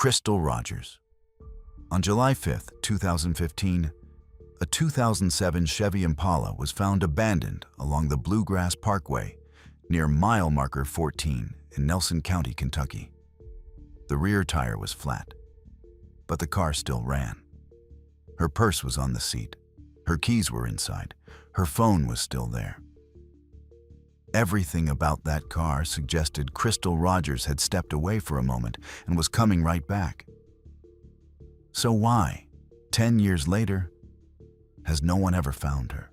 Crystal Rogers. On July 5, 2015, a 2007 Chevy Impala was found abandoned along the Bluegrass Parkway near mile marker 14 in Nelson County, Kentucky. The rear tire was flat, but the car still ran. Her purse was on the seat. Her keys were inside. Her phone was still there. Everything about that car suggested Crystal Rogers had stepped away for a moment and was coming right back. So why, 10 years later, has no one ever found her?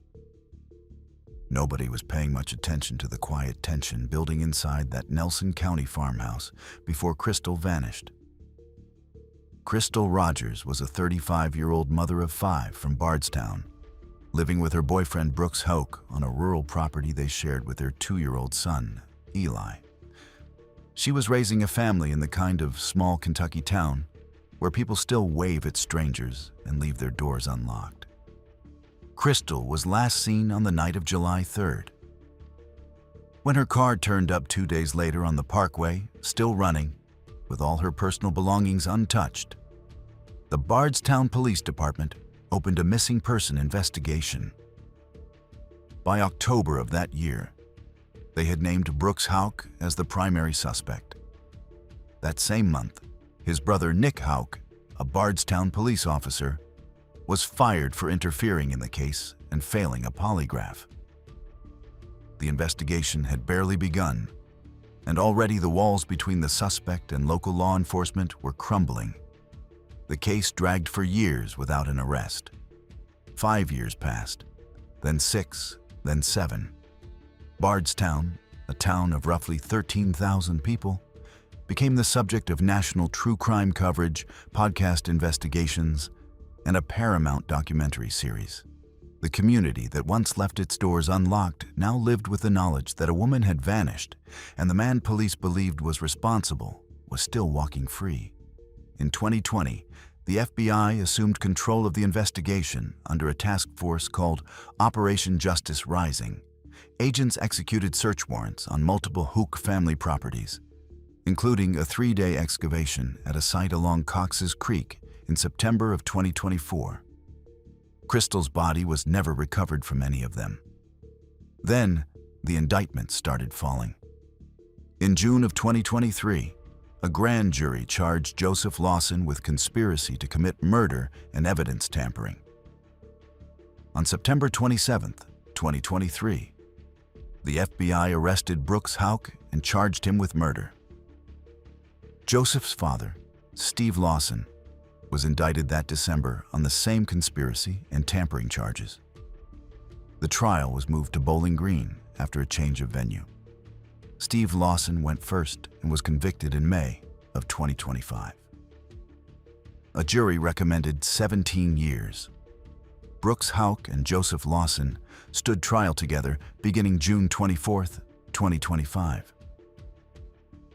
Nobody was paying much attention to the quiet tension building inside that Nelson County farmhouse before Crystal vanished. Crystal Rogers was a 35-year-old mother of 5 from Bardstown, living with her boyfriend Brooks Hoke on a rural property they shared with their 2-year-old son, Eli. She was raising a family in the kind of small Kentucky town where people still wave at strangers and leave their doors unlocked. Crystal was last seen on the night of July 3rd. When her car turned up 2 days later on the parkway, still running, with all her personal belongings untouched, the Bardstown Police Department opened a missing person investigation. By October of that year, they had named Brooks Hoke as the primary suspect. That same month, his brother Nick Hoke, a Bardstown police officer, was fired for interfering in the case and failing a polygraph. The investigation had barely begun, and already the walls between the suspect and local law enforcement were crumbling. The case dragged for years without an arrest. 5 years passed, then 6, then 7. Bardstown, a town of roughly 13,000 people, became the subject of national true crime coverage, podcast investigations, and a Paramount documentary series. The community that once left its doors unlocked now lived with the knowledge that a woman had vanished, and the man police believed was responsible was still walking free. In 2020, the FBI assumed control of the investigation under a task force called Operation Justice Rising. Agents executed search warrants on multiple Hoke family properties, including a 3-day excavation at a site along Cox's Creek in September of 2024. Crystal's body was never recovered from any of them. Then, the indictments started falling. In June of 2023, a grand jury charged Joseph Lawson with conspiracy to commit murder and evidence tampering. On September 27, 2023, the FBI arrested Brooks Hoke and charged him with murder. Joseph's father, Steve Lawson, was indicted that December on the same conspiracy and tampering charges. The trial was moved to Bowling Green after a change of venue. Steve Lawson went first and was convicted in May of 2025. A jury recommended 17 years. Brooks Hoke and Joseph Lawson stood trial together beginning June 24, 2025.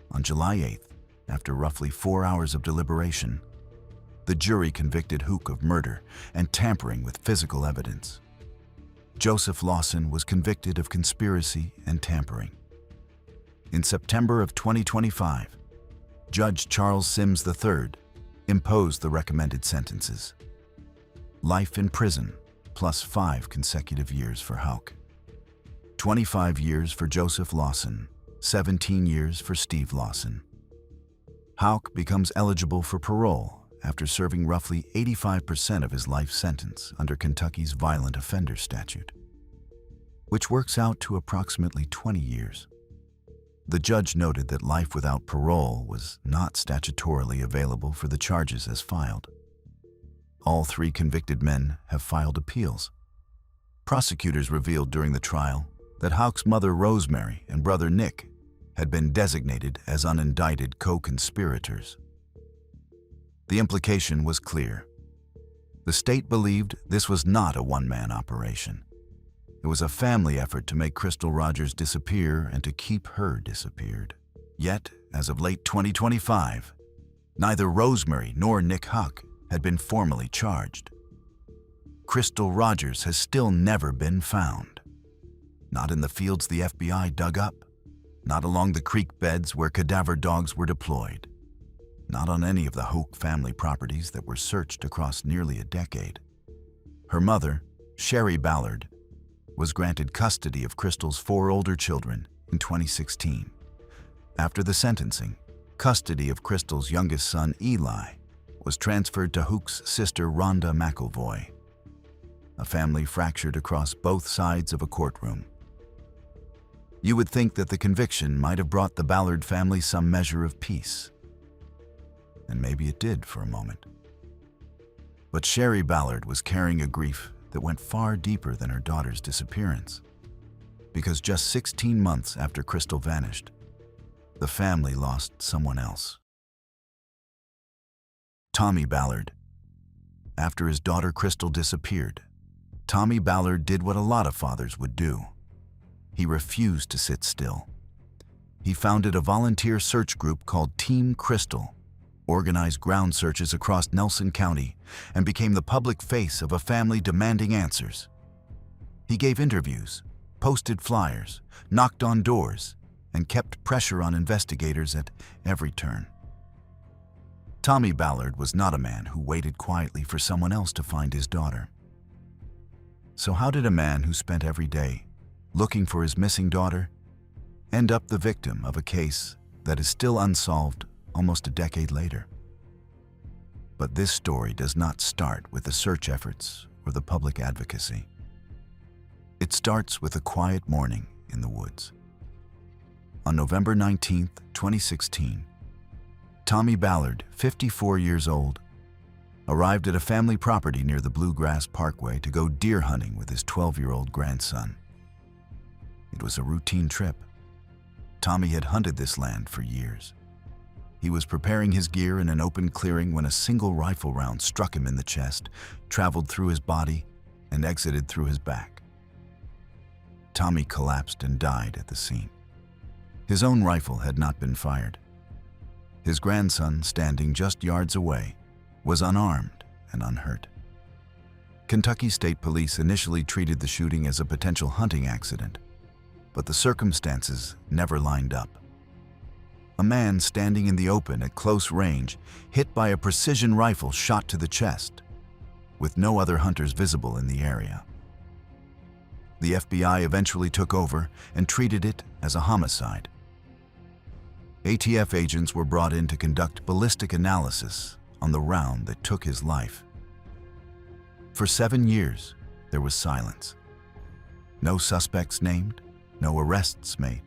On July 8th, after roughly 4 hours of deliberation, the jury convicted Hoke of murder and tampering with physical evidence. Joseph Lawson was convicted of conspiracy and tampering. In September of 2025, Judge Charles Sims III imposed the recommended sentences: life in prison plus 5 consecutive years for Hoke, 25 years for Joseph Lawson, 17 years for Steve Lawson. Hoke becomes eligible for parole after serving roughly 85% of his life sentence under Kentucky's violent offender statute, which works out to approximately 20 years. The judge noted that life without parole was not statutorily available for the charges as filed. All 3 convicted men have filed appeals. Prosecutors revealed during the trial that Hoke's mother Rosemary and brother Nick had been designated as unindicted co-conspirators. The implication was clear. The state believed this was not a one-man operation. It was a family effort to make Crystal Rogers disappear and to keep her disappeared. Yet, as of late 2025, neither Rosemary nor Nick Hoke had been formally charged. Crystal Rogers has still never been found. Not in the fields the FBI dug up, not along the creek beds where cadaver dogs were deployed. not on any of the Hoke family properties that were searched across nearly a decade. Her mother, Sherry Ballard, was granted custody of Crystal's 4 older children in 2016. After the sentencing, custody of Crystal's youngest son, Eli, was transferred to Hoke's sister, Rhonda McElvoy. A family fractured across both sides of a courtroom. You would think that the conviction might have brought the Ballard family some measure of peace. And maybe it did for a moment. But Sherry Ballard was carrying a grief that went far deeper than her daughter's disappearance. Because just 16 months after Crystal vanished, the family lost someone else. Tommy Ballard. After his daughter Crystal disappeared, Tommy Ballard did what a lot of fathers would do. He refused to sit still. He founded a volunteer search group called Team Crystal, organized ground searches across Nelson County, and became the public face of a family demanding answers. He gave interviews, posted flyers, knocked on doors, and kept pressure on investigators at every turn. Tommy Ballard was not a man who waited quietly for someone else to find his daughter. So how did a man who spent every day looking for his missing daughter end up the victim of a case that is still unsolved almost a decade later? But this story does not start with the search efforts or the public advocacy. It starts with a quiet morning in the woods. On November 19, 2016, Tommy Ballard, 54 years old, arrived at a family property near the Bluegrass Parkway to go deer hunting with his 12-year-old grandson. It was a routine trip. Tommy had hunted this land for years. He was preparing his gear in an open clearing when a single rifle round struck him in the chest, traveled through his body, and exited through his back. Tommy collapsed and died at the scene. His own rifle had not been fired. His grandson, standing just yards away, was unarmed and unhurt. Kentucky State Police initially treated the shooting as a potential hunting accident, but the circumstances never lined up. A man standing in the open at close range, hit by a precision rifle shot to the chest, with no other hunters visible in the area. The FBI eventually took over and treated it as a homicide. ATF agents were brought in to conduct ballistic analysis on the round that took his life. For 7 years, there was silence. No suspects named, no arrests made,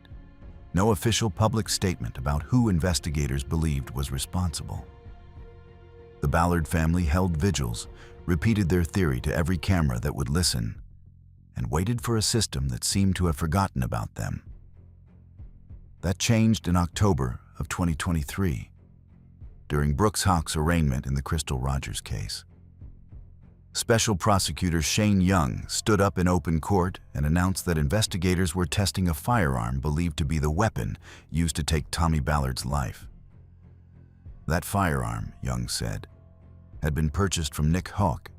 no official public statement about who investigators believed was responsible. The Ballard family held vigils, repeated their theory to every camera that would listen, and waited for a system that seemed to have forgotten about them. That changed in October of 2023, during Brooks Houck's arraignment in the Crystal Rogers case. Special Prosecutor Shane Young stood up in open court and announced that investigators were testing a firearm believed to be the weapon used to take Tommy Ballard's life. That firearm, Young said, had been purchased from Nick Houck,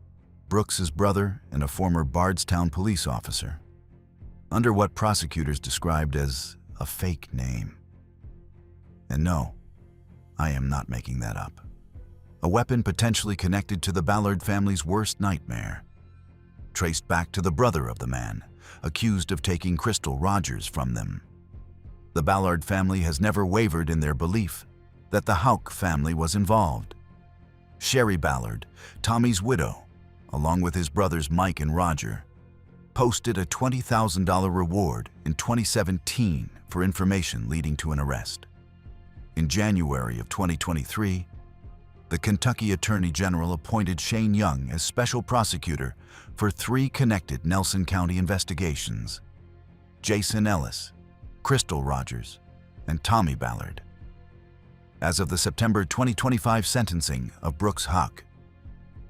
Brooks's brother and a former Bardstown police officer, under what prosecutors described as a fake name. And no, I am not making that up. A weapon potentially connected to the Ballard family's worst nightmare, traced back to the brother of the man, accused of taking Crystal Rogers from them. The Ballard family has never wavered in their belief that the Houck family was involved. Sherry Ballard, Tommy's widow, along with his brothers Mike and Roger, posted a $20,000 reward in 2017 for information leading to an arrest. In January of 2023, the Kentucky Attorney General appointed Shane Young as special prosecutor for 3 connected Nelson County investigations: Jason Ellis, Crystal Rogers, and Tommy Ballard. As of the September 2025 sentencing of Brooks Houck,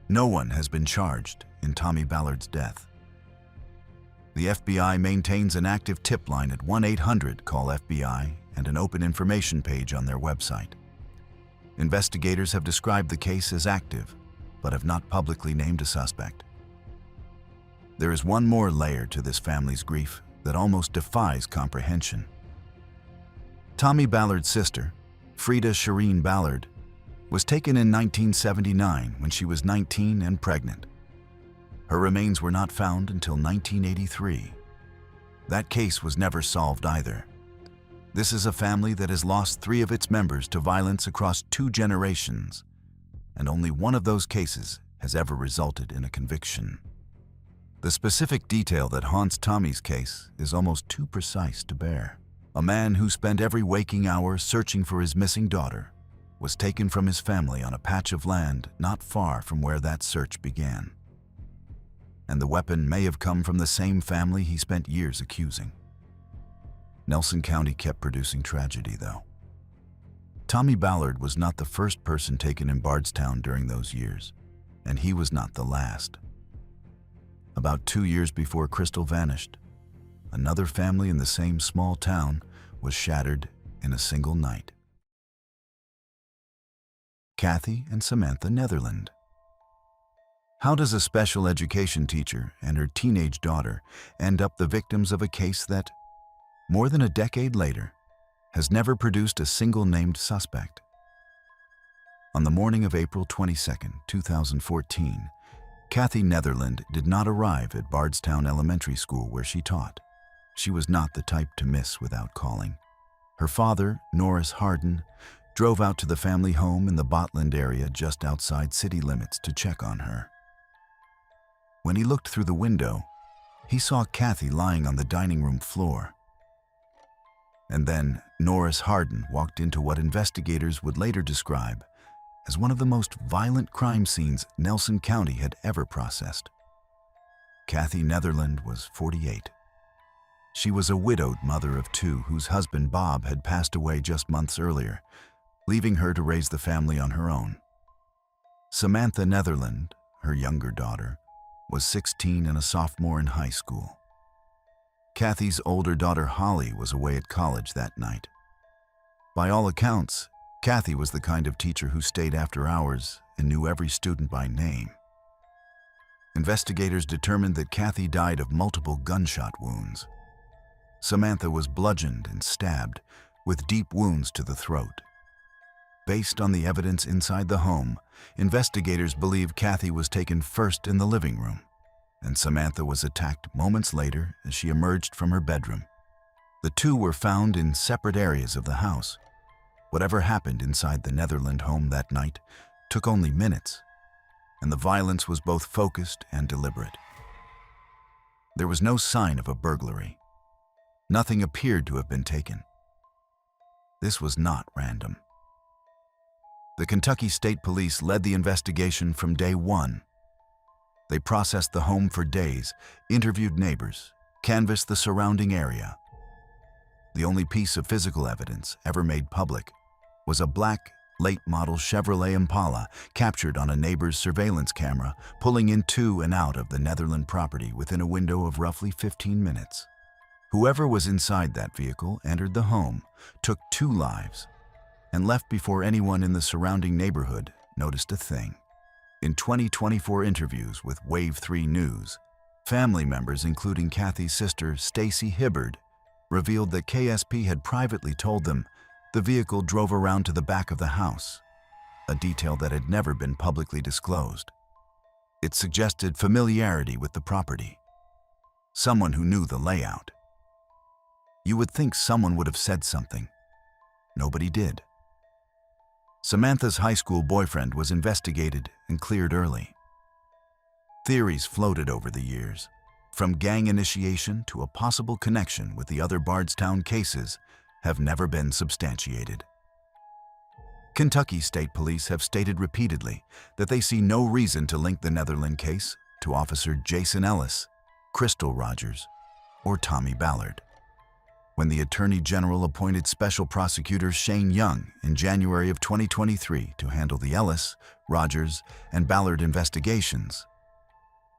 no one has been charged in Tommy Ballard's death. The FBI maintains an active tip line at 1-800-CALL-FBI and an open information page on their website. Investigators have described the case as active, but have not publicly named a suspect. There is one more layer to this family's grief that almost defies comprehension. Tommy Ballard's sister, Frida Shireen Ballard, was taken in 1979 when she was 19 and pregnant. Her remains were not found until 1983. That case was never solved either. This is a family that has lost 3 of its members to violence across 2 generations, and only one of those cases has ever resulted in a conviction. The specific detail that haunts Tommy's case is almost too precise to bear. A man who spent every waking hour searching for his missing daughter was taken from his family on a patch of land not far from where that search began. And the weapon may have come from the same family he spent years accusing. Nelson County kept producing tragedy, though. Tommy Ballard was not the first person taken in Bardstown during those years, and he was not the last. About 2 years before Crystal vanished, another family in the same small town was shattered in a single night. Kathy and Samantha Netherland. How does a special education teacher and her teenage daughter end up the victims of a case that, more than a decade later, has never produced a single named suspect? On the morning of April 22, 2014, Kathy Netherland did not arrive at Bardstown Elementary School where she taught. She was not the type to miss without calling. Her father, Norris Harden, drove out to the family home in the Botland area just outside city limits to check on her. When he looked through the window, he saw Kathy lying on the dining room floor. And then Norris Harden walked into what investigators would later describe as one of the most violent crime scenes Nelson County had ever processed. Kathy Netherland was 48. She was a widowed mother of 2 whose husband Bob had passed away just months earlier, leaving her to raise the family on her own. Samantha Netherland, her younger daughter, was 16 and a sophomore in high school. Kathy's older daughter Holly was away at college that night. By all accounts, Kathy was the kind of teacher who stayed after hours and knew every student by name. Investigators determined that Kathy died of multiple gunshot wounds. Samantha was bludgeoned and stabbed, with deep wounds to the throat. Based on the evidence inside the home, investigators believe Kathy was taken first in the living room, and Samantha was attacked moments later as she emerged from her bedroom. The 2 were found in separate areas of the house. Whatever happened inside the Netherland home that night took only minutes, and the violence was both focused and deliberate. There was no sign of a burglary. Nothing appeared to have been taken. This was not random. The Kentucky State Police led the investigation from day 1. They processed the home for days, interviewed neighbors, canvassed the surrounding area. The only piece of physical evidence ever made public was a black, late-model Chevrolet Impala captured on a neighbor's surveillance camera pulling into and out of the Netherland property within a window of roughly 15 minutes. Whoever was inside that vehicle entered the home, took 2 lives, and left before anyone in the surrounding neighborhood noticed a thing. In 2024 interviews with Wave 3 News, family members including Kathy's sister Stacy Hibbard revealed that KSP had privately told them the vehicle drove around to the back of the house, a detail that had never been publicly disclosed. It suggested familiarity with the property, someone who knew the layout. You would think someone would have said something. Nobody did. Samantha's high school boyfriend was investigated and cleared early. Theories floated over the years, from gang initiation to a possible connection with the other Bardstown cases, have never been substantiated. Kentucky State Police have stated repeatedly that they see no reason to link the Netherland case to Officer Jason Ellis, Crystal Rogers, or Tommy Ballard. When the Attorney General appointed Special Prosecutor Shane Young in January of 2023 to handle the Ellis, Rogers, and Ballard investigations,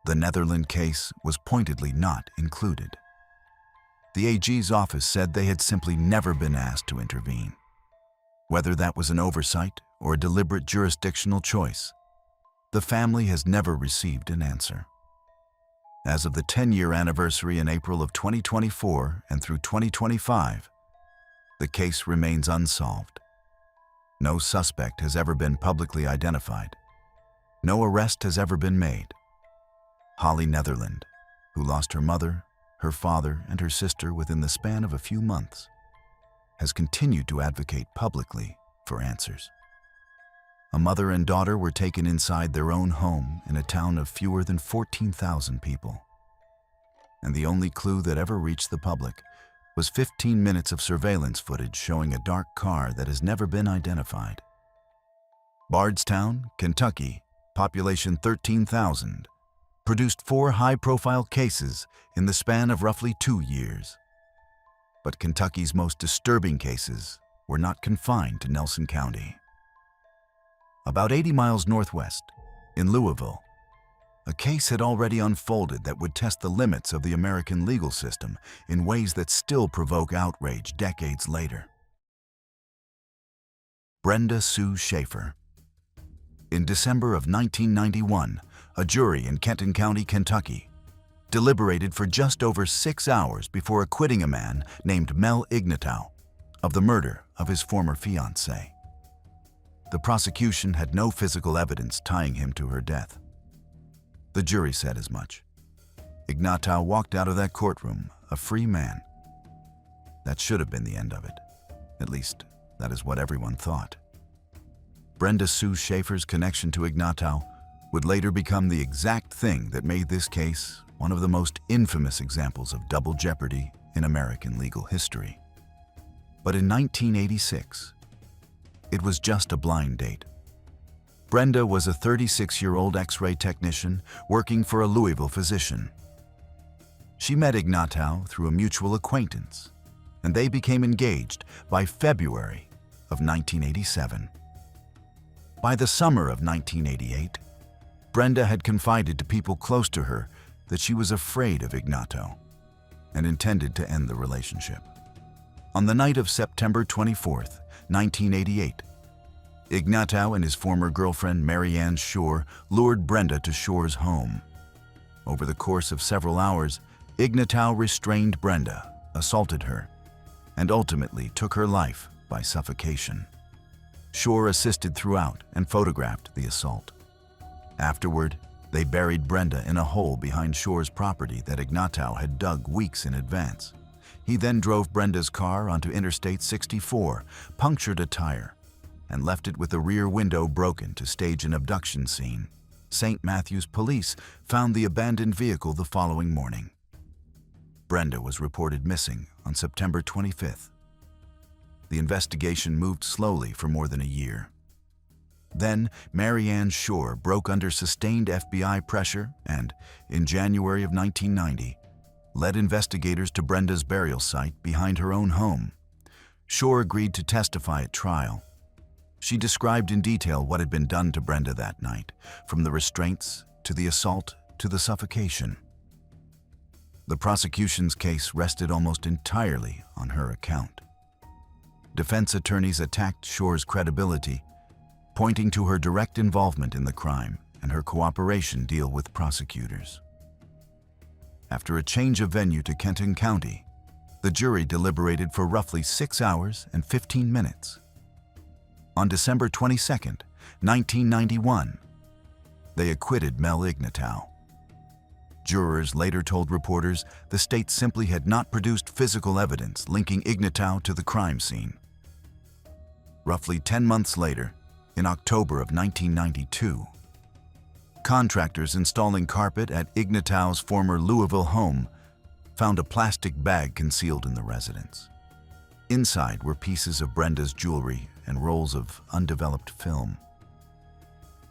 the Netherland case was pointedly not included. The AG's office said they had simply never been asked to intervene. Whether that was an oversight or a deliberate jurisdictional choice, the family has never received an answer. As of the 10-year anniversary in April of 2024 and through 2025, the case remains unsolved. No suspect has ever been publicly identified. No arrest has ever been made. Holly Netherland, who lost her mother, her father, and her sister within the span of a few months, has continued to advocate publicly for answers. A mother and daughter were taken inside their own home in a town of fewer than 14,000 people. And the only clue that ever reached the public was 15 minutes of surveillance footage showing a dark car that has never been identified. Bardstown, Kentucky, population 13,000, produced 4 high-profile cases in the span of roughly 2 years. But Kentucky's most disturbing cases were not confined to Nelson County. About 80 miles northwest, in Louisville, a case had already unfolded that would test the limits of the American legal system in ways that still provoke outrage decades later. Brenda Sue Schaefer. In December of 1991, a jury in Kenton County, Kentucky, deliberated for just over 6 hours before acquitting a man named Mel Ignatow of the murder of his former fiancée. The prosecution had no physical evidence tying him to her death. The jury said as much. Ignatow walked out of that courtroom a free man. That should have been the end of it. At least, that is what everyone thought. Brenda Sue Schaefer's connection to Ignatow would later become the exact thing that made this case one of the most infamous examples of double jeopardy in American legal history. But in 1986, it was just a blind date. Brenda was a 36-year-old X-ray technician working for a Louisville physician. She met Ignatow through a mutual acquaintance, and they became engaged by February of 1987. By the summer of 1988, Brenda had confided to people close to her that she was afraid of Ignatow and intended to end the relationship. On the night of September 24th, 1988, Ignatow and his former girlfriend, Mary Ann Shore, lured Brenda to Shore's home. Over the course of several hours, Ignatow restrained Brenda, assaulted her, and ultimately took her life by suffocation. Shore assisted throughout and photographed the assault. Afterward, they buried Brenda in a hole behind Shore's property that Ignatow had dug weeks in advance. He then drove Brenda's car onto Interstate 64, punctured a tire, and left it with the rear window broken to stage an abduction scene. St. Matthews police found the abandoned vehicle the following morning. Brenda was reported missing on September 25th. The investigation moved slowly for more than a year. Then, Mary Ann Shore broke under sustained FBI pressure and, in January of 1990, led investigators to Brenda's burial site behind her own home. Shore agreed to testify at trial. She described in detail what had been done to Brenda that night, from the restraints to the assault to the suffocation. The prosecution's case rested almost entirely on her account. Defense attorneys attacked Shore's credibility, pointing to her direct involvement in the crime and her cooperation deal with prosecutors. After a change of venue to Kenton County, the jury deliberated for roughly 6 hours and 15 minutes. On December 22, 1991, they acquitted Mel Ignatow. Jurors later told reporters the state simply had not produced physical evidence linking Ignatow to the crime scene. Roughly 10 months later, in October of 1992, contractors installing carpet at Ignatow's former Louisville home found a plastic bag concealed in the residence. Inside were pieces of Brenda's jewelry and rolls of undeveloped film.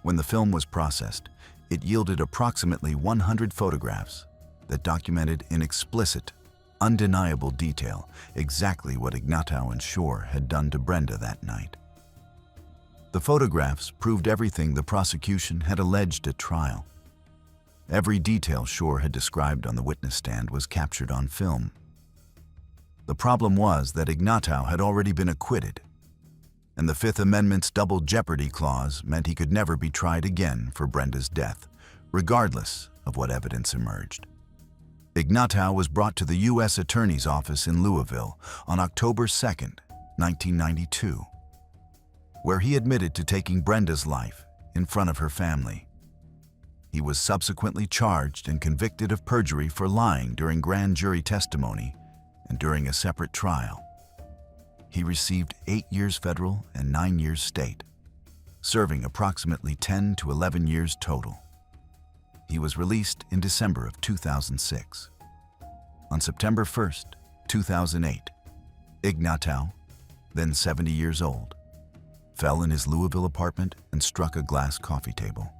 When the film was processed, it yielded approximately 100 photographs that documented in explicit, undeniable detail exactly what Ignatow and Shore had done to Brenda that night. The photographs proved everything the prosecution had alleged at trial. Every detail Shore had described on the witness stand was captured on film. The problem was that Ignatow had already been acquitted, and the Fifth Amendment's double jeopardy clause meant he could never be tried again for Brenda's death, regardless of what evidence emerged. Ignatow was brought to the U.S. Attorney's Office in Louisville on October 2, 1992. where he admitted to taking Brenda's life in front of her family. He was subsequently charged and convicted of perjury for lying during grand jury testimony and during a separate trial. He received 8 years federal and 9 years state, serving approximately 10 to 11 years total. He was released in December of 2006. On September 1st, 2008, Ignatow, then 70 years old, fell in his Louisville apartment and struck a glass coffee table.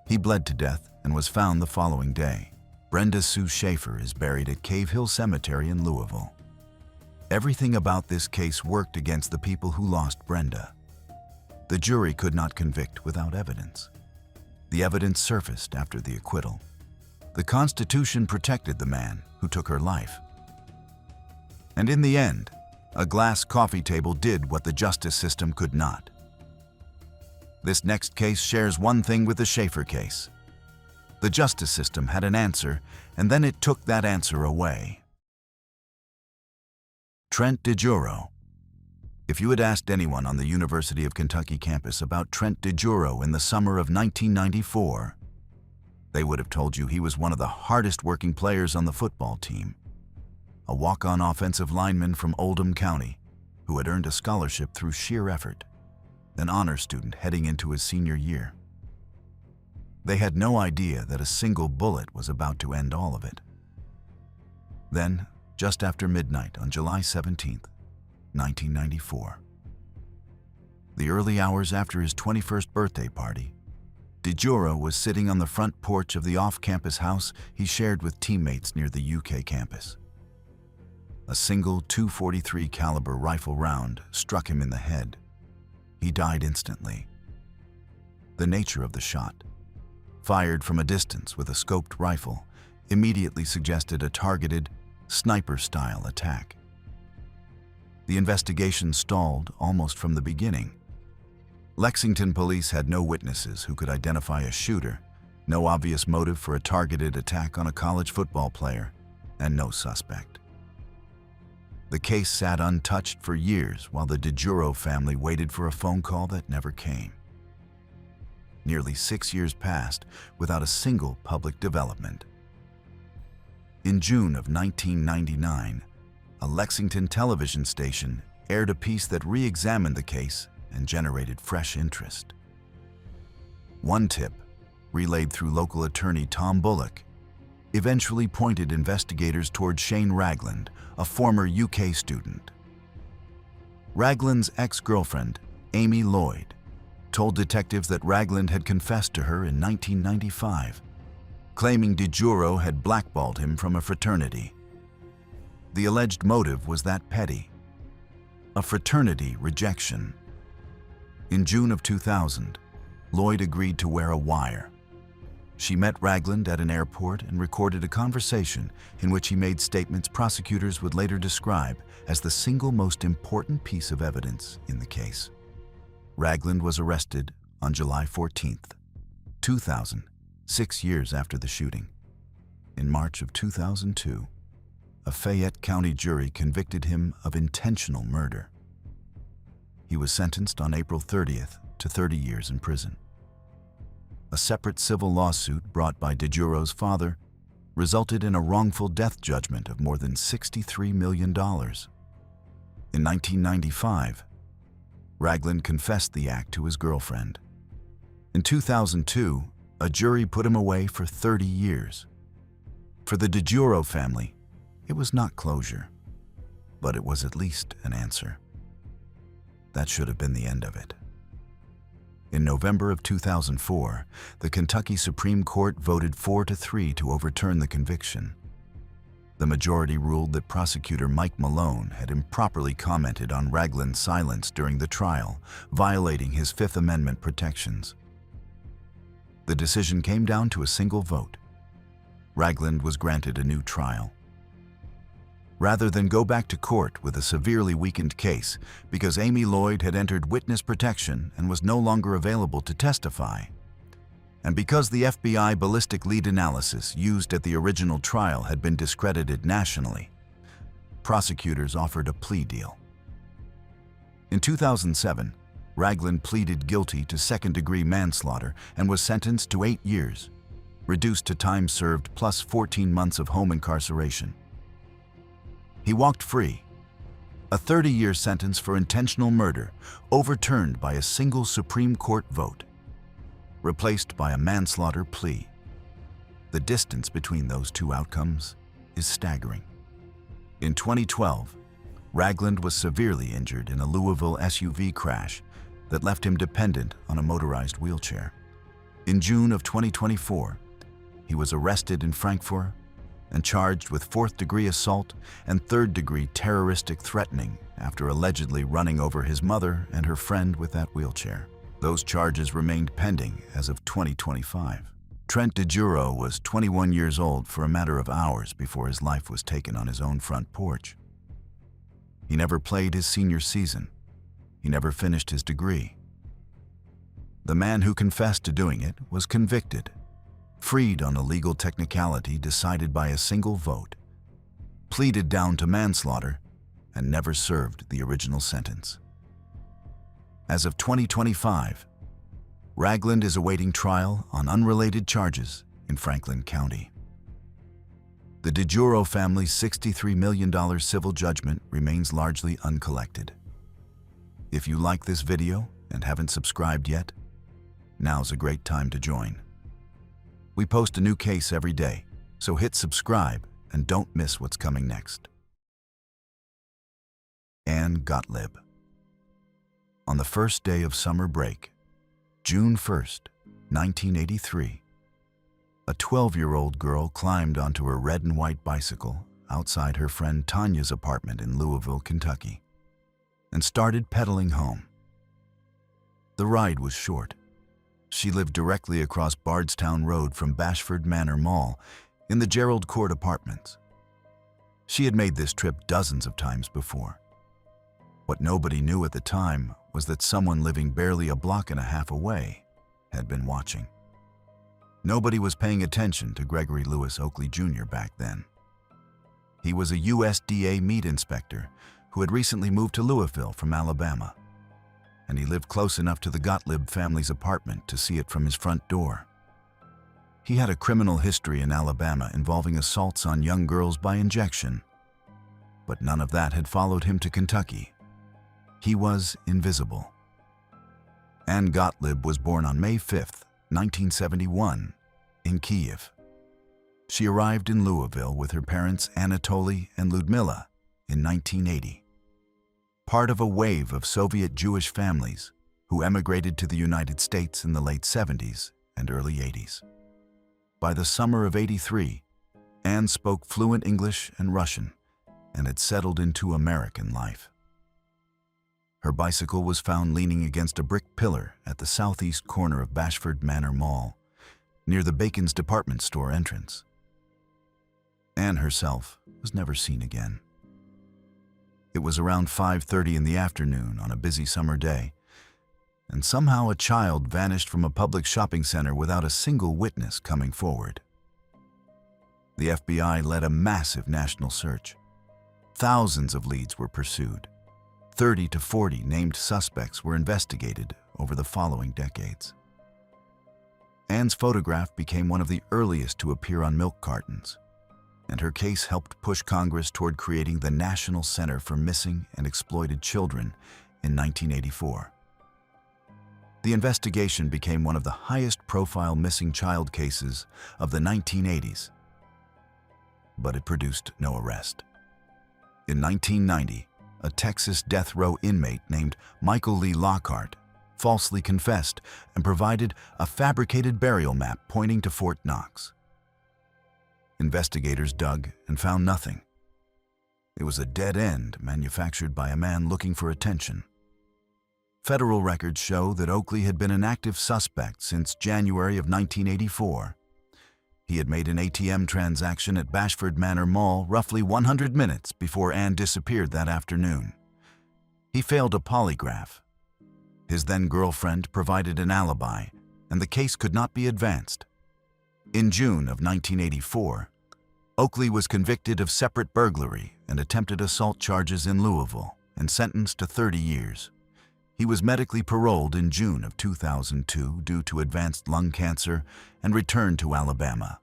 He bled to death and was found the following day. Brenda Sue Schaefer is buried at Cave Hill Cemetery in Louisville. Everything about this case worked against the people who lost Brenda. The jury could not convict without evidence. The evidence surfaced after the acquittal. The Constitution protected the man who took her life. And in the end, a glass coffee table did what the justice system could not. This next case shares one thing with the Schaefer case. The justice system had an answer, and then it took that answer away. Trent DeJuro. If you had asked anyone on the University of Kentucky campus about Trent DeJuro in the summer of 1994, they would have told you he was one of the hardest working players on the football team. A walk-on offensive lineman from Oldham County who had earned a scholarship through sheer effort, an honor student heading into his senior year. They had no idea that a single bullet was about to end all of it. Then, just after midnight on July 17th, 1994, the early hours after his 21st birthday party, DeJuro was sitting on the front porch of the off-campus house he shared with teammates near the UK campus. A single .243 caliber rifle round struck him in the head. He died instantly. The nature of the shot, fired from a distance with a scoped rifle, immediately suggested a targeted, sniper-style attack. The investigation stalled almost from the beginning. Lexington police had no witnesses who could identify a shooter, no obvious motive for a targeted attack on a college football player, and no suspect. The case sat untouched for years while the DeJuro family waited for a phone call that never came. Nearly 6 years passed without a single public development. In June of 1999, a Lexington television station aired a piece that re-examined the case and generated fresh interest. One tip, relayed through local attorney Tom Bullock, eventually pointed investigators toward Shane Ragland, a former UK student. Ragland's ex-girlfriend, Amy Lloyd, told detectives that Ragland had confessed to her in 1995, claiming DeJuro had blackballed him from a fraternity. The alleged motive was that petty: a fraternity rejection. In June of 2000, Lloyd agreed to wear a wire. She met Ragland at an airport and recorded a conversation in which he made statements prosecutors would later describe as the single most important piece of evidence in the case. Ragland was arrested on July 14th, 2000, 6 years after the shooting. In March of 2002, a Fayette County jury convicted him of intentional murder. He was sentenced on April 30th to 30 years in prison. A separate civil lawsuit brought by DeJuro's father resulted in a wrongful death judgment of more than $63 million. In 1995, Ragland confessed the act to his girlfriend. In 2002, a jury put him away for 30 years. For the DeJuro family, it was not closure, but it was at least an answer. That should have been the end of it. In November of 2004, the Kentucky Supreme Court voted 4-3 to overturn the conviction. The majority ruled that prosecutor Mike Malone had improperly commented on Ragland's silence during the trial, violating his Fifth Amendment protections. The decision came down to a single vote. Ragland was granted a new trial. Rather than go back to court with a severely weakened case because Amy Lloyd had entered witness protection and was no longer available to testify, and because the FBI ballistic lead analysis used at the original trial had been discredited nationally, prosecutors offered a plea deal. In 2007, Ragland pleaded guilty to second-degree manslaughter and was sentenced to 8 years, reduced to time served plus 14 months of home incarceration. He walked free, a 30-year sentence for intentional murder overturned by a single Supreme Court vote, replaced by a manslaughter plea. The distance between those two outcomes is staggering. In 2012, Ragland was severely injured in a Louisville SUV crash that left him dependent on a motorized wheelchair. In June of 2024, he was arrested in Frankfurt and charged with 4th-degree assault and 3rd-degree terroristic threatening after allegedly running over his mother and her friend with that wheelchair. Those charges remained pending as of 2025. Trent DeJuro was 21 years old for a matter of hours before his life was taken on his own front porch. He never played his senior season. He never finished his degree. The man who confessed to doing it was convicted, freed on a legal technicality decided by a single vote, pleaded down to manslaughter, and never served the original sentence. As of 2025, Ragland is awaiting trial on unrelated charges in Franklin County. The DeJuro family's $63 million civil judgment remains largely uncollected. If you like this video and haven't subscribed yet, now's a great time to join. We post a new case every day, so hit subscribe and don't miss what's coming next. Ann Gottlieb. On the first day of summer break, June 1st, 1983, a 12-year-old girl climbed onto her red and white bicycle outside her friend Tanya's apartment in Louisville, Kentucky, and started pedaling home. The ride was short. She lived directly across Bardstown Road from Bashford Manor Mall in the Gerald Court Apartments. She had made this trip dozens of times before. What nobody knew at the time was that someone living barely a block and a half away had been watching. Nobody was paying attention to Gregory Lewis Oakley Jr. back then. He was a USDA meat inspector who had recently moved to Louisville from Alabama, and he lived close enough to the Gottlieb family's apartment to see it from his front door. He had a criminal history in Alabama involving assaults on young girls by injection, but none of that had followed him to Kentucky. He was invisible. Ann Gottlieb was born on May 5th, 1971, in Kyiv. She arrived in Louisville with her parents Anatoly and Ludmila in 1980, part of a wave of Soviet Jewish families who emigrated to the United States in the late 70s and early 80s. By the summer of '83, Ann spoke fluent English and Russian and had settled into American life. Her bicycle was found leaning against a brick pillar at the southeast corner of Bashford Manor Mall, near the Bacon's department store entrance. Ann herself was never seen again. It was around 5:30 in the afternoon on a busy summer day, and somehow a child vanished from a public shopping center without a single witness coming forward. The FBI led a massive national search. Thousands of leads were pursued. 30 to 40 named suspects were investigated over the following decades. Ann's photograph became one of the earliest to appear on milk cartons, and her case helped push Congress toward creating the National Center for Missing and Exploited Children in 1984. The investigation became one of the highest-profile missing child cases of the 1980s, but it produced no arrest. In 1990, a Texas death row inmate named Michael Lee Lockhart falsely confessed and provided a fabricated burial map pointing to Fort Knox. Investigators dug and found nothing. It was a dead end manufactured by a man looking for attention. Federal records show that Oakley had been an active suspect since January of 1984. He had made an ATM transaction at Bashford Manor Mall roughly 100 minutes before Ann disappeared that afternoon. He failed a polygraph. His then-girlfriend provided an alibi, and the case could not be advanced. In June of 1984, Oakley was convicted of separate burglary and attempted assault charges in Louisville and sentenced to 30 years. He was medically paroled in June of 2002 due to advanced lung cancer and returned to Alabama,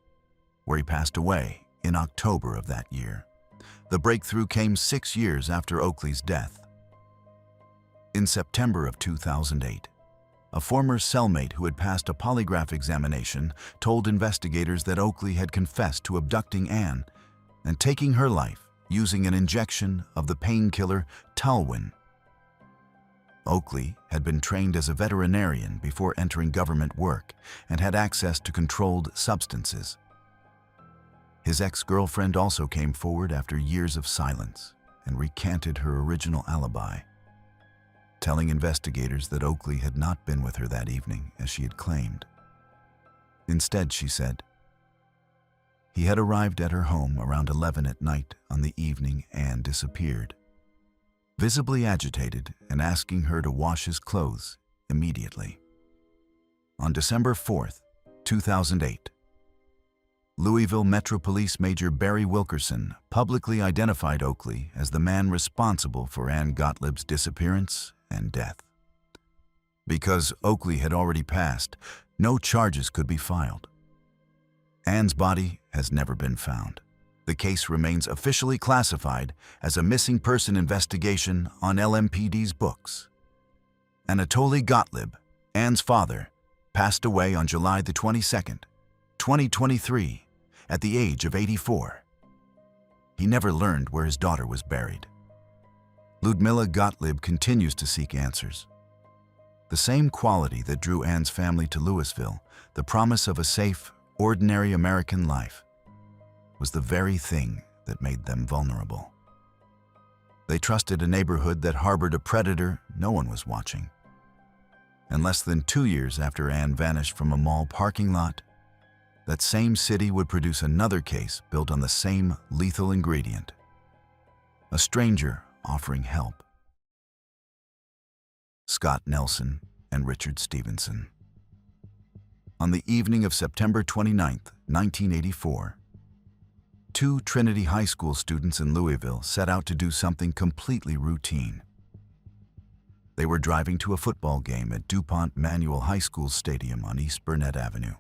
where he passed away in October of that year. The breakthrough came 6 years after Oakley's death. In September of 2008, a former cellmate who had passed a polygraph examination told investigators that Oakley had confessed to abducting Ann and taking her life using an injection of the painkiller Talwin. Oakley had been trained as a veterinarian before entering government work and had access to controlled substances. His ex-girlfriend also came forward after years of silence and recanted her original alibi, telling investigators that Oakley had not been with her that evening as she had claimed. Instead, she said, he had arrived at her home around 11 at night on the evening Ann disappeared, visibly agitated and asking her to wash his clothes immediately. On December 4th, 2008, Louisville Metro Police Major Barry Wilkerson publicly identified Oakley as the man responsible for Ann Gottlieb's disappearance and death. Because Oakley had already passed, no charges could be filed. Ann's body has never been found. The case remains officially classified as a missing person investigation on LMPD's books. Anatoly Gottlieb, Ann's father, passed away on July the 22nd, 2023, at the age of 84. He never learned where his daughter was buried. Ludmilla Gottlieb continues to seek answers. The same quality that drew Ann's family to Louisville, the promise of a safe, ordinary American life, was the very thing that made them vulnerable. They trusted a neighborhood that harbored a predator no one was watching. And less than 2 years after Ann vanished from a mall parking lot, that same city would produce another case built on the same lethal ingredient: a stranger offering help. Scott Nelson and Richard Stevenson. On the evening of September 29, 1984, 2 Trinity High School students in Louisville set out to do something completely routine. They were driving to a football game at DuPont Manual High School Stadium on East Burnett Avenue.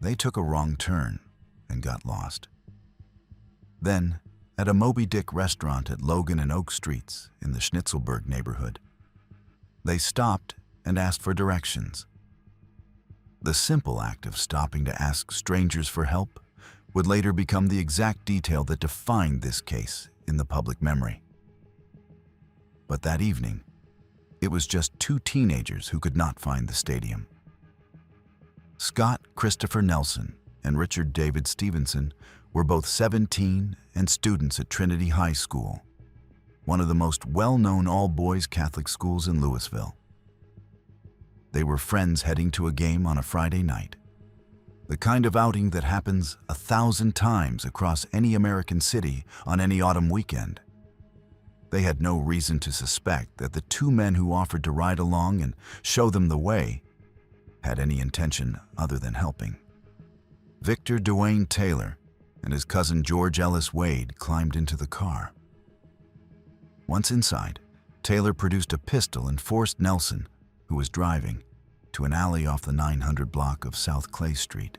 They took a wrong turn and got lost. Then, at a Moby Dick restaurant at Logan and Oak Streets in the Schnitzelburg neighborhood, they stopped and asked for directions. The simple act of stopping to ask strangers for help would later become the exact detail that defined this case in the public memory. But that evening, it was just 2 teenagers who could not find the stadium. Scott Christopher Nelson and Richard David Stevenson were both 17 and students at Trinity High School, one of the most well-known all-boys Catholic schools in Louisville. They were friends heading to a game on a Friday night, the kind of outing that happens 1,000 times across any American city on any autumn weekend. They had no reason to suspect that the 2 men who offered to ride along and show them the way had any intention other than helping. Victor Dwayne Taylor and his cousin George Ellis Wade climbed into the car. Once inside, Taylor produced a pistol and forced Nelson, who was driving, to an alley off the 900 block of South Clay Street.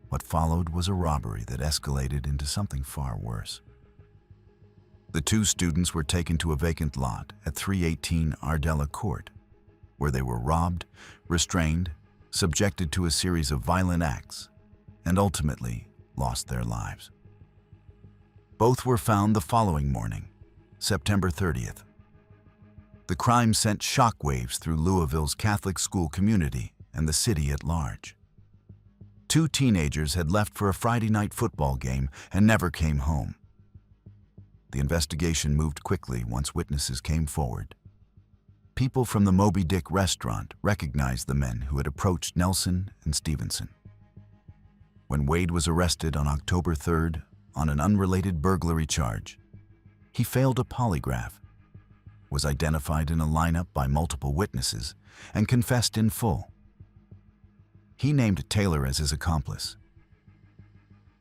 What followed was a robbery that escalated into something far worse. The 2 students were taken to a vacant lot at 318 Ardella Court, where they were robbed, restrained, subjected to a series of violent acts, and ultimately lost their lives. Both were found the following morning, September 30th. The crime sent shockwaves through Louisville's Catholic school community and the city at large. 2 teenagers had left for a Friday night football game and never came home. The investigation moved quickly once witnesses came forward. People from the Moby Dick restaurant recognized the men who had approached Nelson and Stevenson. When Wade was arrested on October 3rd on an unrelated burglary charge, he failed a polygraph, was identified in a lineup by multiple witnesses, and confessed in full. He named Taylor as his accomplice.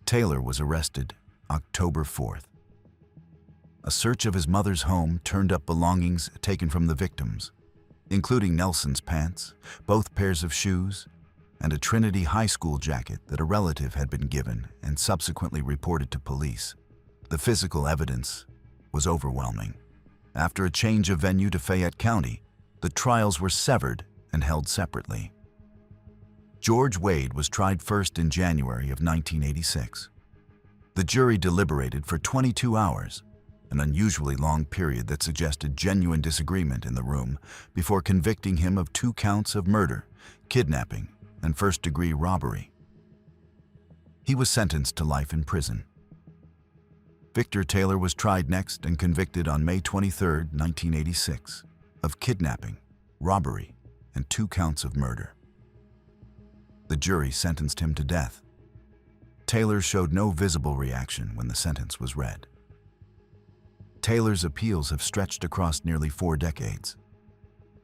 Taylor was arrested October 4th. A search of his mother's home turned up belongings taken from the victims, including Nelson's pants, both pairs of shoes, and a Trinity High School jacket that a relative had been given and subsequently reported to police. The physical evidence was overwhelming. After a change of venue to Fayette County, the trials were severed and held separately. George Wade was tried first in January of 1986. The jury deliberated for 22 hours, an unusually long period that suggested genuine disagreement in the room, before convicting him of 2 counts of murder, kidnapping, and first-degree robbery. He was sentenced to life in prison. Victor Taylor was tried next and convicted on May 23, 1986, of kidnapping, robbery, and 2 counts of murder. The jury sentenced him to death. Taylor showed no visible reaction when the sentence was read. Taylor's appeals have stretched across nearly 4 decades.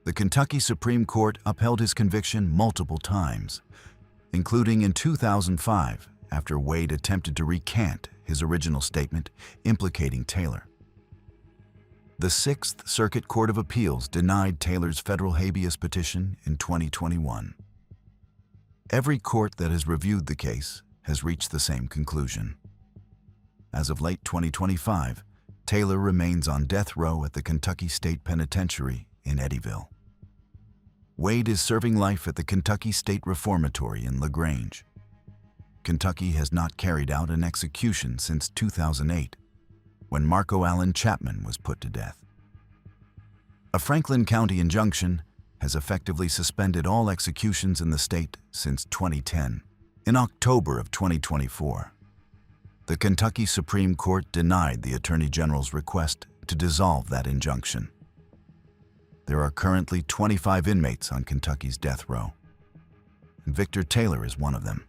The Kentucky Supreme Court upheld his conviction multiple times, including in 2005 after Wade attempted to recant his original statement implicating Taylor. The Sixth Circuit Court of Appeals denied Taylor's federal habeas petition in 2021. Every court that has reviewed the case has reached the same conclusion. As of late 2025, Taylor remains on death row at the Kentucky State Penitentiary in Eddyville. Wade is serving life at the Kentucky State Reformatory in LaGrange. Kentucky has not carried out an execution since 2008, when Marco Allen Chapman was put to death. A Franklin County injunction has effectively suspended all executions in the state since 2010. In October of 2024, the Kentucky Supreme Court denied the Attorney General's request to dissolve that injunction. There are currently 25 inmates on Kentucky's death row, and Victor Taylor is one of them.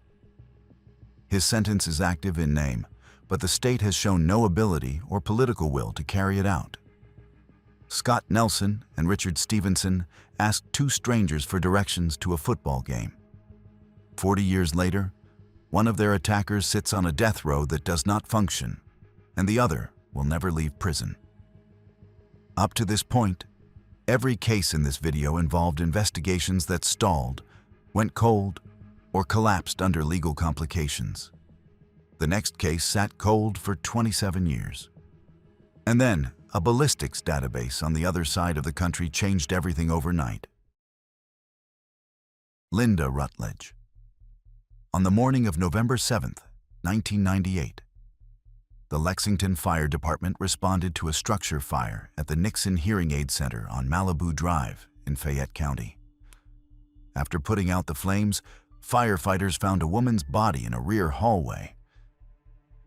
His sentence is active in name, but the state has shown no ability or political will to carry it out. Scott Nelson and Richard Stevenson asked 2 strangers for directions to a football game. 40 years later, one of their attackers sits on a death row that does not function, and the other will never leave prison. Up to this point, every case in this video involved investigations that stalled, went cold, or collapsed under legal complications. The next case sat cold for 27 years. And then, a ballistics database on the other side of the country changed everything overnight. Linda Rutledge. On the morning of November 7, 1998, the Lexington Fire Department responded to a structure fire at the Nixon Hearing Aid Center on Malibu Drive in Fayette County. After putting out the flames, firefighters found a woman's body in a rear hallway.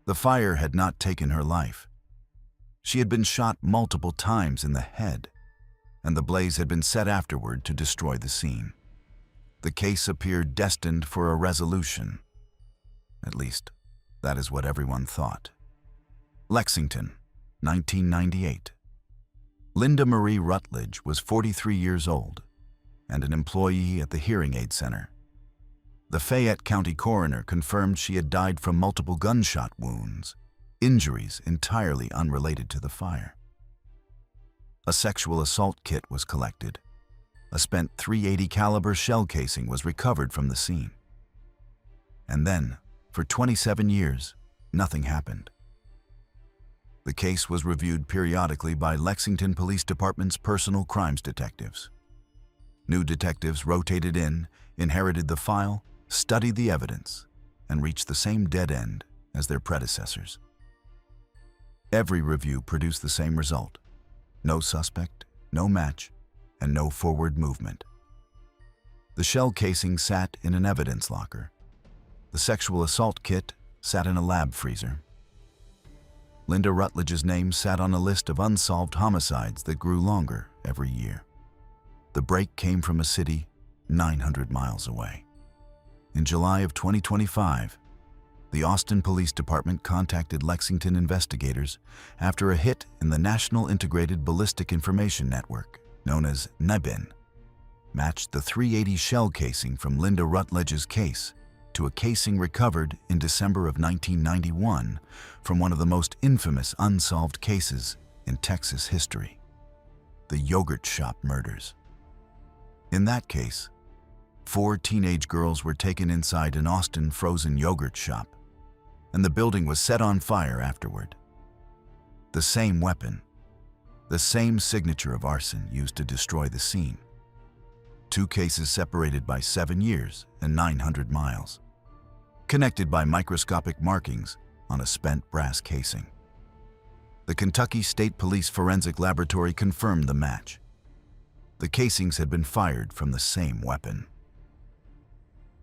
The fire had not taken her life. She had been shot multiple times in the head, and the blaze had been set afterward to destroy the scene. The case appeared destined for a resolution. At least, that is what everyone thought. Lexington, 1998. Linda Marie Rutledge was 43 years old and an employee at the Hearing Aid Center. The Fayette County coroner confirmed she had died from multiple gunshot wounds, injuries entirely unrelated to the fire. A sexual assault kit was collected. A spent .380 caliber shell casing was recovered from the scene. And then, for 27 years, nothing happened. The case was reviewed periodically by Lexington Police Department's personal crimes detectives. New detectives rotated in, inherited the file, studied the evidence, and reached the same dead end as their predecessors. Every review produced the same result: no suspect, no match, and no forward movement. The shell casing sat in an evidence locker. The sexual assault kit sat in a lab freezer. Linda Rutledge's name sat on a list of unsolved homicides that grew longer every year. The break came from a city 900 miles away. In July of 2025, the Austin Police Department contacted Lexington investigators after a hit in the National Integrated Ballistic Information Network, known as NIBIN, matched the .380 shell casing from Linda Rutledge's case to a casing recovered in December of 1991 from one of the most infamous unsolved cases in Texas history: the yogurt shop murders. In that case, 4 teenage girls were taken inside an Austin frozen yogurt shop, and the building was set on fire afterward. The same weapon, the same signature of arson used to destroy the scene. 2 cases separated by 7 years and 900 miles, connected by microscopic markings on a spent brass casing. The Kentucky State Police Forensic Laboratory confirmed the match. The casings had been fired from the same weapon.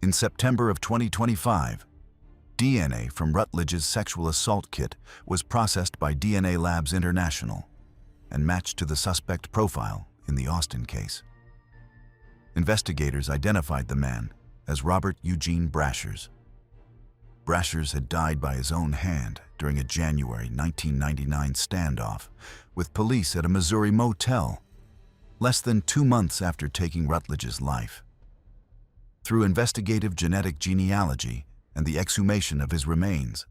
In September of 2025, DNA from Rutledge's sexual assault kit was processed by DNA Labs International and matched to the suspect profile in the Austin case. Investigators identified the man as Robert Eugene Brashers. Brashers had died by his own hand during a January 1999 standoff with police at a Missouri motel, less than 2 months after taking Rutledge's life. Through investigative genetic genealogy and the exhumation of his remains,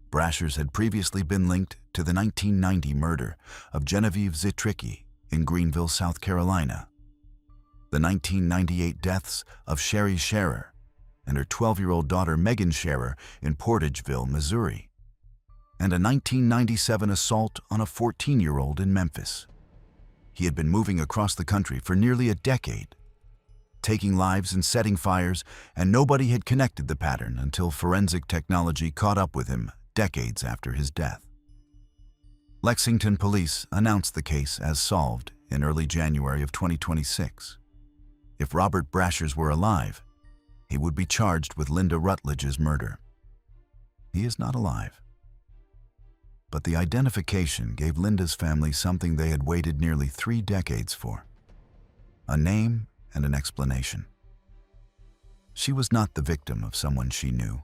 Brashers had previously been linked to the 1990 murder of Genevieve Zitricki in Greenville, South Carolina, the 1998 deaths of Sherry Scherer and her 12-year-old daughter Megan Scherer in Portageville, Missouri, and a 1997 assault on a 14-year-old in Memphis. He had been moving across the country for nearly a decade, taking lives and setting fires, and nobody had connected the pattern until forensic technology caught up with him decades after his death. Lexington police announced the case as solved in early January of 2026. If Robert Brashers were alive, he would be charged with Linda Rutledge's murder. He is not alive. But the identification gave Linda's family something they had waited nearly 3 decades for: a name and an explanation. She was not the victim of someone she knew,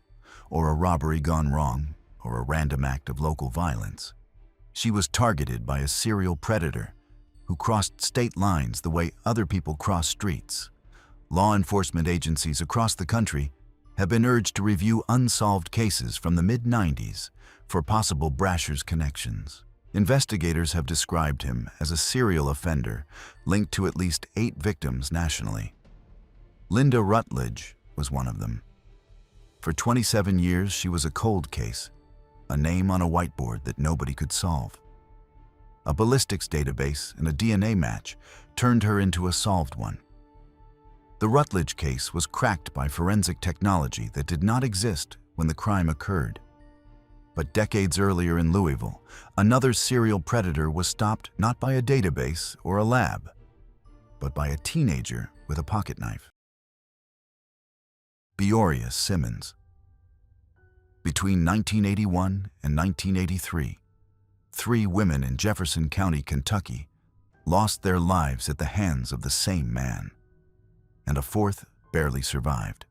or a robbery gone wrong, or a random act of local violence. She was targeted by a serial predator who crossed state lines the way other people cross streets. Law enforcement agencies across the country have been urged to review unsolved cases from the mid-90s for possible Brashers connections. Investigators have described him as a serial offender linked to at least 8 victims nationally. Linda Rutledge was one of them. For 27 years, she was a cold case, a name on a whiteboard that nobody could solve. A ballistics database and a DNA match turned her into a solved one. The Rutledge case was cracked by forensic technology that did not exist when the crime occurred. But decades earlier in Louisville, another serial predator was stopped not by a database or a lab, but by a teenager with a pocket knife. Beoria Simmons. Between 1981 and 1983, 3 women in Jefferson County, Kentucky, lost their lives at the hands of the same man, and a 4th barely survived.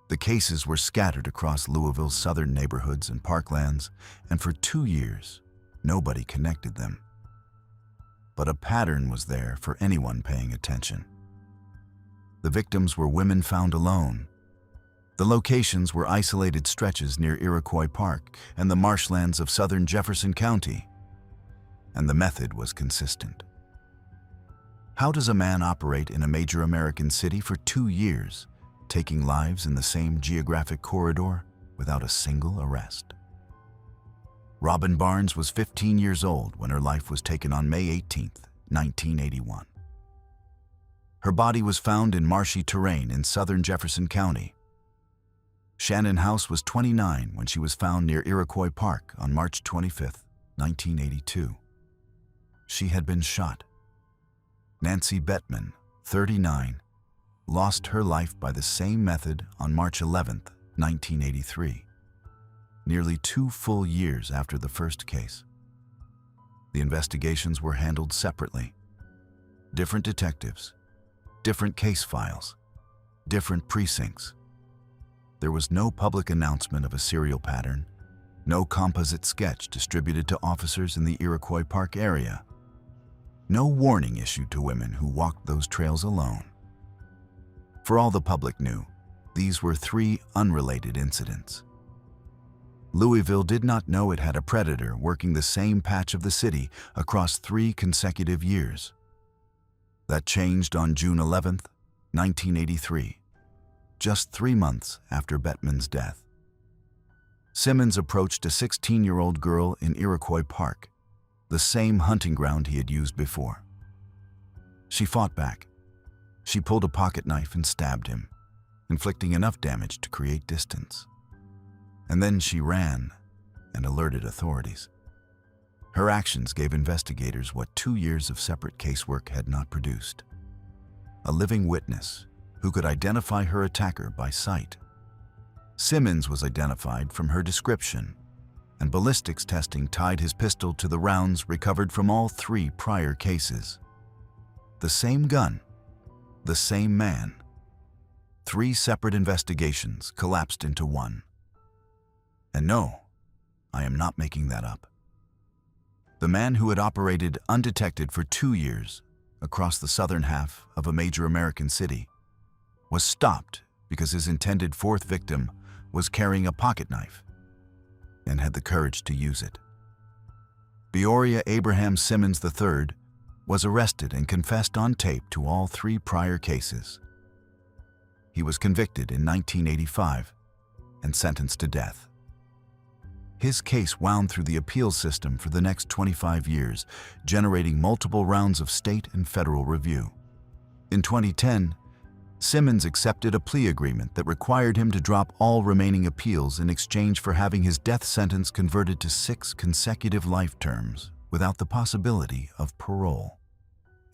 The cases were scattered across Louisville's southern neighborhoods and parklands, and for 2 years, nobody connected them. But a pattern was there for anyone paying attention. The victims were women found alone. The locations were isolated stretches near Iroquois Park and the marshlands of southern Jefferson County, and the method was consistent. How does a man operate in a major American city for 2 years, taking lives in the same geographic corridor without a single arrest? Robin Barnes was 15 years old when her life was taken on May 18, 1981. Her body was found in marshy terrain in southern Jefferson County. Shannon House was 29 when she was found near Iroquois Park on March 25, 1982. She had been shot. Nancy Bettman, 39, lost her life by the same method on March 11, 1983, nearly 2 full years after the first case. The investigations were handled separately. Different detectives, different case files, different precincts. There was no public announcement of a serial pattern, no composite sketch distributed to officers in the Iroquois Park area, no warning issued to women who walked those trails alone. For all the public knew, these were 3 unrelated incidents. Louisville did not know it had a predator working the same patch of the city across 3 consecutive years. That changed on June 11, 1983, just 3 months after Bettman's death. Simmons approached a 16-year-old girl in Iroquois Park, the same hunting ground he had used before. She fought back. She pulled a pocket knife and stabbed him, inflicting enough damage to create distance. And then she ran and alerted authorities. Her actions gave investigators what 2 years of separate casework had not produced: a living witness who could identify her attacker by sight. Simmons was identified from her description, and ballistics testing tied his pistol to the rounds recovered from all 3 prior cases. The same gun, the same man. 3 separate investigations collapsed into one. And no, I am not making that up. The man who had operated undetected for 2 years across the southern half of a major American city was stopped because his intended 4th victim was carrying a pocket knife and had the courage to use it. Beoria Abraham Simmons III was arrested and confessed on tape to all 3 prior cases. He was convicted in 1985 and sentenced to death. His case wound through the appeals system for the next 25 years, generating multiple rounds of state and federal review. In 2010, Simmons accepted a plea agreement that required him to drop all remaining appeals in exchange for having his death sentence converted to 6 consecutive life terms without the possibility of parole.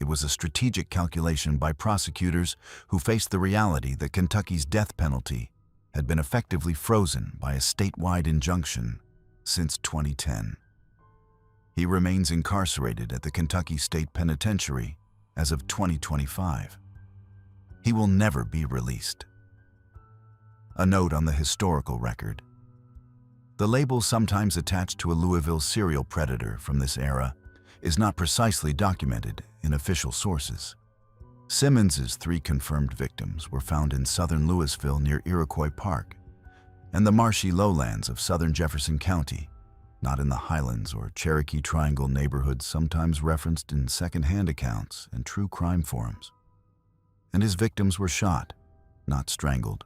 It was a strategic calculation by prosecutors who faced the reality that Kentucky's death penalty had been effectively frozen by a statewide injunction since 2010. He remains incarcerated at the Kentucky State Penitentiary as of 2025. He will never be released. A note on the historical record. The label sometimes attached to a Louisville serial predator from this era is not precisely documented in official sources. Simmons's 3 confirmed victims were found in southern Louisville near Iroquois Park and the marshy lowlands of southern Jefferson County, not in the Highlands or Cherokee Triangle neighborhoods sometimes referenced in second-hand accounts and true crime forums. And his victims were shot, not strangled,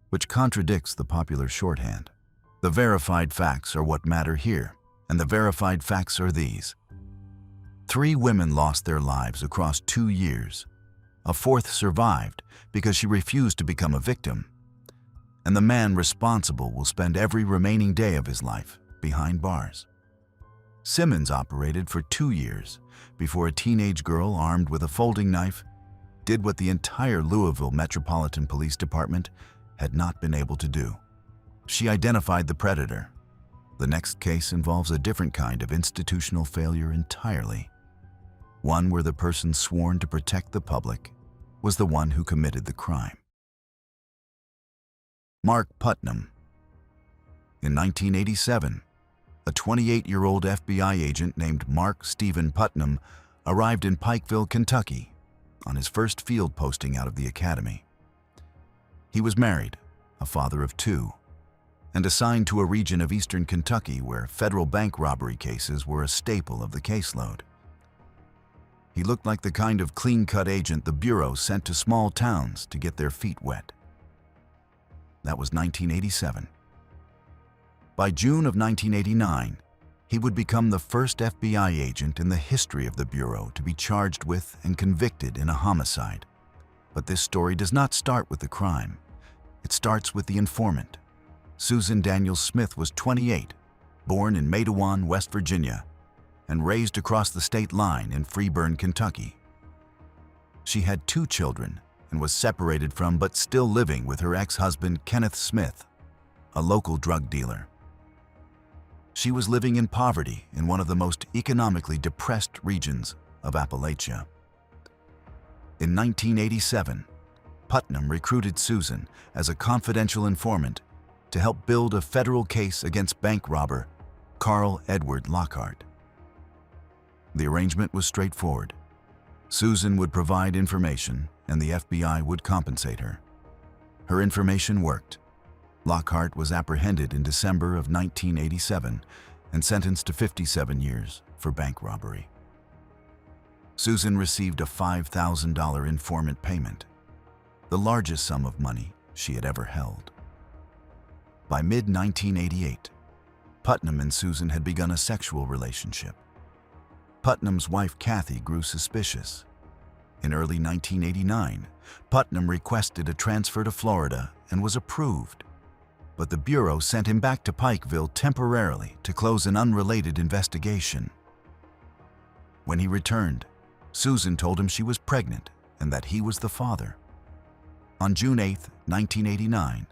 which contradicts the popular shorthand. The verified facts are what matter here, and the verified facts are these. 3 women lost their lives across 2 years. A 4th survived because she refused to become a victim, and the man responsible will spend every remaining day of his life behind bars. Simmons operated for 2 years before a teenage girl armed with a folding knife did what the entire Louisville Metropolitan Police Department had not been able to do. She identified the predator. The next case involves a different kind of institutional failure entirely. One where the person sworn to protect the public was the one who committed the crime. Mark Putnam. In 1987, a 28-year-old FBI agent named Mark Stephen Putnam arrived in Pikeville, Kentucky, on his first field posting out of the academy. He was married, a father of 2, and assigned to a region of eastern Kentucky where federal bank robbery cases were a staple of the caseload. He looked like the kind of clean-cut agent the Bureau sent to small towns to get their feet wet. That was 1987. By June of 1989, he would become the first FBI agent in the history of the Bureau to be charged with and convicted in a homicide. But this story does not start with the crime. It starts with the informant. Susan Daniels Smith was 28, born in Matewan, West Virginia, and raised across the state line in Freeburn, Kentucky. She had 2 children and was separated from but still living with her ex-husband Kenneth Smith, a local drug dealer. She was living in poverty in one of the most economically depressed regions of Appalachia. In 1987, Putnam recruited Susan as a confidential informant to help build a federal case against bank robber Carl Edward Lockhart. The arrangement was straightforward. Susan would provide information and the FBI would compensate her. Her information worked. Lockhart was apprehended in December of 1987 and sentenced to 57 years for bank robbery. Susan received a $5,000 informant payment, the largest sum of money she had ever held. By mid-1988, Putnam and Susan had begun a sexual relationship. Putnam's wife Kathy grew suspicious. In early 1989, Putnam requested a transfer to Florida and was approved, but the Bureau sent him back to Pikeville temporarily to close an unrelated investigation. When he returned, Susan told him she was pregnant and that he was the father. On June 8, 1989,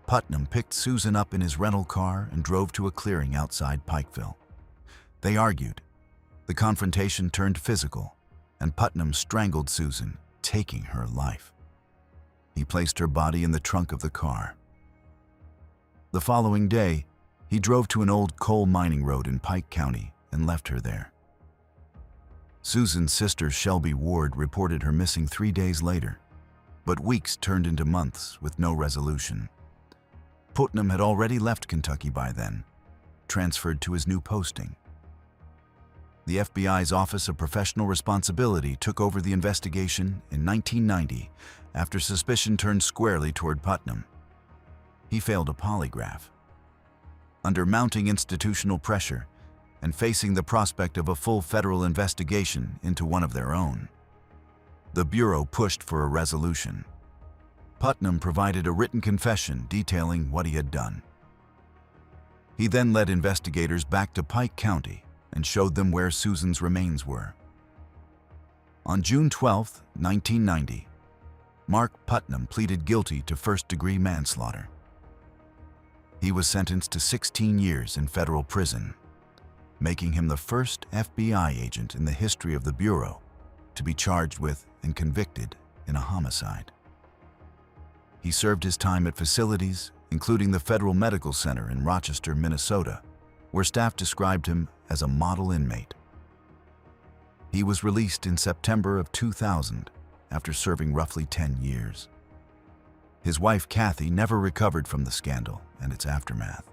Putnam picked Susan up in his rental car and drove to a clearing outside Pikeville. They argued. The confrontation turned physical, and Putnam strangled Susan, taking her life. He placed her body in the trunk of the car. The following day, he drove to an old coal mining road in Pike County and left her there. Susan's sister, Shelby Ward, reported her missing 3 days later, but weeks turned into months with no resolution. Putnam had already left Kentucky by then, transferred to his new posting. The FBI's Office of Professional Responsibility took over the investigation in 1990 after suspicion turned squarely toward Putnam. He failed a polygraph. Under mounting institutional pressure and facing the prospect of a full federal investigation into one of their own, the Bureau pushed for a resolution. Putnam provided a written confession detailing what he had done. He then led investigators back to Pike County and showed them where Susan's remains were. On June 12, 1990, Mark Putnam pleaded guilty to first-degree manslaughter. He was sentenced to 16 years in federal prison, making him the first FBI agent in the history of the Bureau to be charged with and convicted in a homicide. He served his time at facilities, including the Federal Medical Center in Rochester, Minnesota, where staff described him as a model inmate. He was released in September of 2000 after serving roughly 10 years. His wife, Kathy, never recovered from the scandal and its aftermath.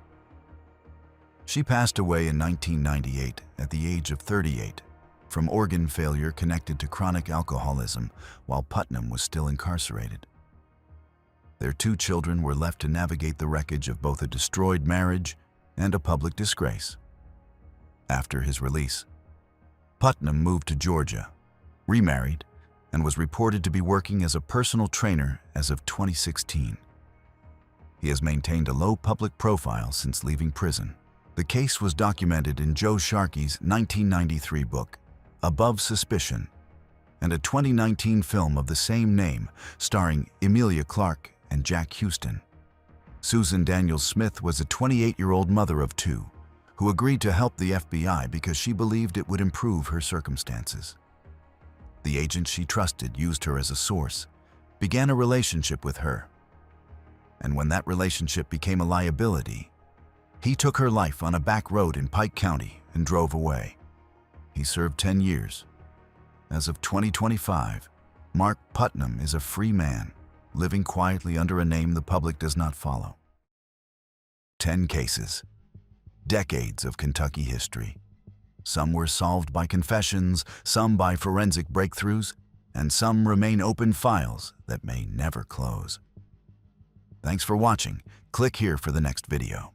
She passed away in 1998 at the age of 38 from organ failure connected to chronic alcoholism while Putnam was still incarcerated. Their 2 children were left to navigate the wreckage of both a destroyed marriage and a public disgrace. After his release, Putnam moved to Georgia, remarried, and was reported to be working as a personal trainer as of 2016. He has maintained a low public profile since leaving prison. The case was documented in Joe Sharkey's 1993 book, Above Suspicion, and a 2019 film of the same name starring Emilia Clarke and Jack Houston. Susan Daniels Smith was a 28-year-old mother of 2 who agreed to help the FBI because she believed it would improve her circumstances. The agent she trusted used her as a source, began a relationship with her, and when that relationship became a liability, he took her life on a back road in Pike County and drove away. He served 10 years. As of 2025, Mark Putnam is a free man, living quietly under a name the public does not follow. 10 cases. Decades of Kentucky history. Some were solved by confessions, some by forensic breakthroughs, and some remain open files that may never close. Thanks for watching. Click here for the next video.